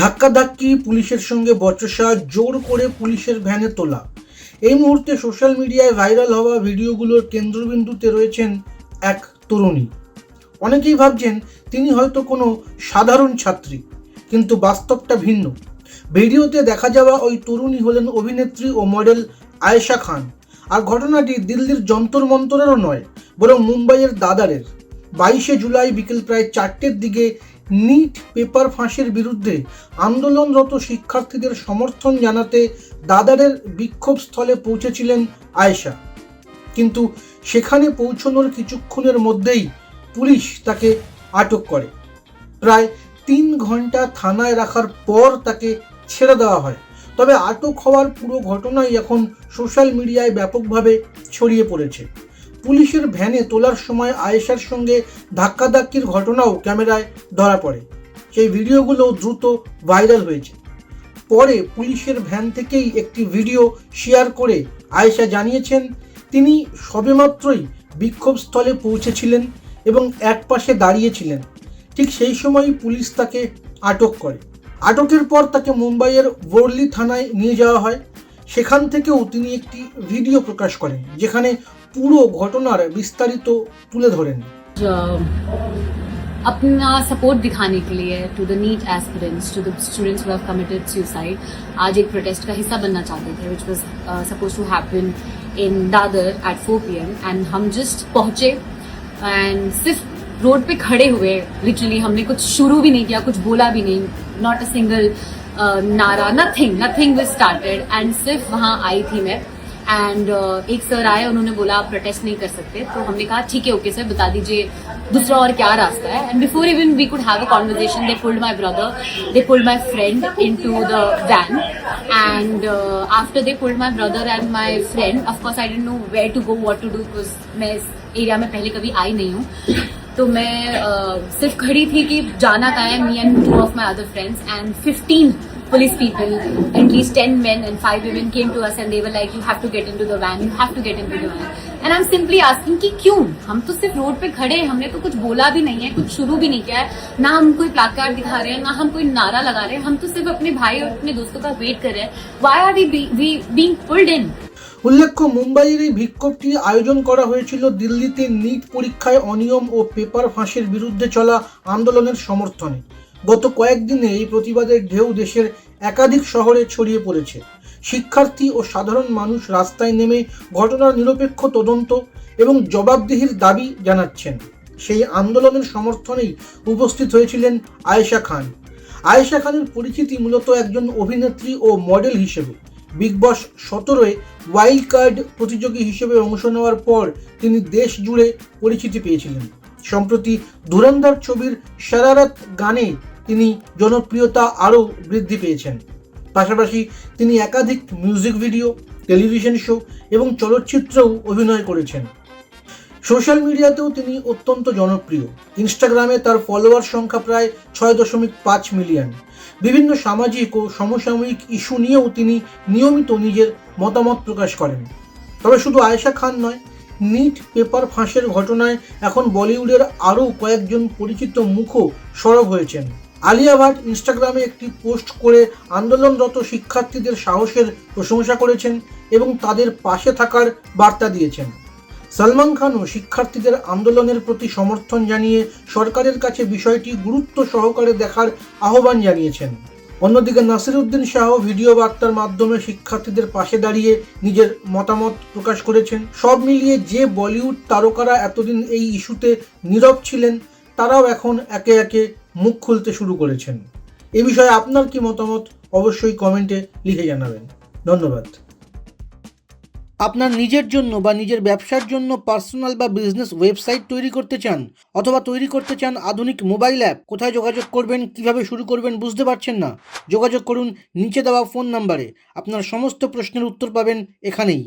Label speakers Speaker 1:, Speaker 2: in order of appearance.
Speaker 1: ধাক্কাধাক্কি, পুলিশের সঙ্গে বচসা, জোর করে পুলিশের ভ্যানে তোলা। এই মুহূর্তে সোশ্যাল মিডিয়ায় ভাইরাল হওয়া ভিডিওগুলোর কেন্দ্রবিন্দুতে রয়েছেন এক তরুণী। অনেকেই ভাবছেন তিনি হয়তো কোনো সাধারণ ছাত্রী, কিন্তু বাস্তবটা ভিন্ন। ভিডিওতে দেখা যাওয়া ওই তরুণী হলেন অভিনেত্রী ও মডেল আয়েশা খান। আর ঘটনাটি দিল্লির যন্তর মন্তরেরও নয়, বরং মুম্বাইয়ের দাদারের। 22শে জুলাই বিকেল প্রায় 4টের দিকে নিট পেপার ফাঁসের বিরুদ্ধে আন্দোলনরত শিক্ষার্থীদের সমর্থন জানাতে দাদারের বিক্ষোভস্থলে পৌঁছেছিলেন আয়েশা। কিন্তু সেখানে পৌঁছানোর কিছুক্ষণের মধ্যেই পুলিশ তাকে আটক করে। প্রায় 3 ঘন্টা থানায় রাখার পর তাকে ছেড়ে দেওয়া হয়। তবে আটক হওয়ার পুরো ঘটনাই এখন সোশ্যাল মিডিয়ায় ব্যাপকভাবে ছড়িয়ে পড়েছে। পুলিশের ভ্যানে তোলার সময় আয়েশার সঙ্গে ধাক্কাধাক্কির ঘটনাও ক্যামেরায় ধরা পড়ে। সেই ভিডিওগুলো দ্রুত ভাইরাল হয়েছে। পরে পুলিশের ভ্যান থেকেই একটি ভিডিও শেয়ার করে আয়েশা জানিয়েছেন তিনি সবেমাত্রই বিক্ষোভস্থলে পৌঁছেছিলেন এবং একপাশে দাঁড়িয়েছিলেন। ঠিক সেই সময়ই পুলিশ তাকে আটক করে। আটকের পর তাকে মুম্বাইয়ের বর্লি থানায় নিয়ে যাওয়া হয়। সেখান থেকেও তিনি একটি ভিডিও প্রকাশ করেন, যেখানে পুরো ঘটনার বিস্তারিত তুলে ধরেন।
Speaker 2: अपना सपोर्ट दिखाने के लिए to the NEET aspirants, to the students who have committed suicide, आज एक प्रोटेस्ट का हिस्सा बनना चाहते थे which was suppose to happen in Dadar at 4 PM and हम जस्ट पहुंचे एंड सिर्फ रोड पे खड़े हुए, लिटरली हमने कुछ शुरू भी नहीं किया, कुछ बोला भी नहीं, नॉट अ सिंगल नारा, नथिंग वाज स्टार्टेड एंड सिर्फ वहाँ आई थी मैं एंड एक सर आए, उन्होंने बोला आप प्रोटेस्ट नहीं कर सकते, तो हमने कहा ठीक है ओके सर, बता दीजिए दूसरा और क्या रास्ता है। And before even we could have a conversation they pulled my brother, they pulled my friend into the van and after they pulled my brother and my friend, of course I didn't know where to go, what to do, because मैं इस area में पहले कभी आई नहीं हूँ। तो मैं सिर्फ खड़ी थी कि जाना कहाँ है, me and 2 of my other friends and 15 police people, at least 10 men and 5 women came to us and they were like you have to get into the van, you have to get into the van, and I'm simply asking कि क्यों? हम तो सिर्फ road पे खड़े हैं, हमने तो कुछ बोला भी नहीं है, कुछ शुरू भी नहीं किया है, ना हम कोई प्लाकार्ड दिखा रहे हैं, ना हम कोई नारा लगा रहे हैं, हम तो सिर्फ अपने भाई और अपने दोस्तों का वेट कर रहे हैं। Why are we being pulled in?
Speaker 1: উল্লেখ্য, মুম্বাইয়ের এই বিক্ষোভটি আয়োজন করা হয়েছিল দিল্লিতে নিট পরীক্ষায় অনিয়ম ও পেপার ফাঁসের বিরুদ্ধে চলা আন্দোলনের সমর্থনে। গত কয়েকদিনে এই প্রতিবাদের ঢেউ দেশের একাধিক শহরে ছড়িয়ে পড়েছে। শিক্ষার্থী ও সাধারণ মানুষ রাস্তায় নেমে ঘটনার নিরপেক্ষ তদন্ত এবং জবাবদিহির দাবি জানাচ্ছেন। সেই আন্দোলনের সমর্থনেই উপস্থিত হয়েছিলেন আয়েশা খান। আয়েশা খানের পরিচিতি মূলত একজন অভিনেত্রী ও মডেল হিসেবে। বিগ বস 17-এ ওয়াইল্ড কার্ড প্রতিযোগী হিসেবে অংশ নেওয়ার পর তিনি দেশ জুড়ে পরিচিতি পেয়েছিলেন। সম্প্রতি ধুরন্ধর ছবির শরারত গানে তিনি জনপ্রিয়তা আরও বৃদ্ধি পেয়েছেন। পাশাপাশি তিনি একাধিক মিউজিক ভিডিও, টেলিভিশন শো এবং চলচ্চিত্রেও অভিনয় করেছেন। সোশ্যাল মিডিয়াতেও তিনি অত্যন্ত জনপ্রিয়। ইনস্টাগ্রামে তার ফলোয়ার সংখ্যা প্রায় 6.5 মিলিয়ন। বিভিন্ন সামাজিক ও সমসাময়িক ইস্যু নিয়েও তিনি নিয়মিত নিজের মতামত প্রকাশ করেন। তবে শুধু আয়েশা খান নয়, নিট পেপার ফাঁসের ঘটনায় এখন বলিউডের আরও কয়েকজন পরিচিত মুখও সরব হয়েছেন। আলিয়া ভাট ইনস্টাগ্রামে একটি পোস্ট করে আন্দোলনরত শিক্ষার্থীদের সাহসের প্রশংসা করেছেন এবং তাদের পাশে থাকার বার্তা দিয়েছেন। সলমান খানও শিক্ষার্থীদের আন্দোলনের প্রতি সমর্থন জানিয়ে সরকারের কাছে বিষয়টি গুরুত্ব সহকারে দেখার আহ্বান জানিয়েছেন। অন্যদিকে নাসিরউদ্দিন শাহ ভিডিও বার্তার মাধ্যমে শিক্ষার্থীদের পাশে দাঁড়িয়ে নিজের মতামত প্রকাশ করেছেন। সব মিলিয়ে যে বলিউড তারকারা এতদিন এই ইস্যুতে নীরব ছিলেন, তারাও এখন একে একে মুখ খুলতে শুরু করেছেন। এ বিষয়ে আপনার কি মতামত অবশ্যই কমেন্টে লিখে জানাবেন। ধন্যবাদ। আপনার নিজের জন্য বা নিজের ব্যবসার জন্য পার্সোনাল বা বিজনেস ওয়েবসাইট তৈরি করতে চান, অথবা তৈরি করতে চান আধুনিক মোবাইল অ্যাপ, কোথায় যোগাযোগ করবেন, কিভাবে শুরু করবেন বুঝতে পারছেন না? যোগাযোগ করুন নিচে দেওয়া ফোন নাম্বারে। আপনার সমস্ত প্রশ্নের উত্তর পাবেন এখানেই।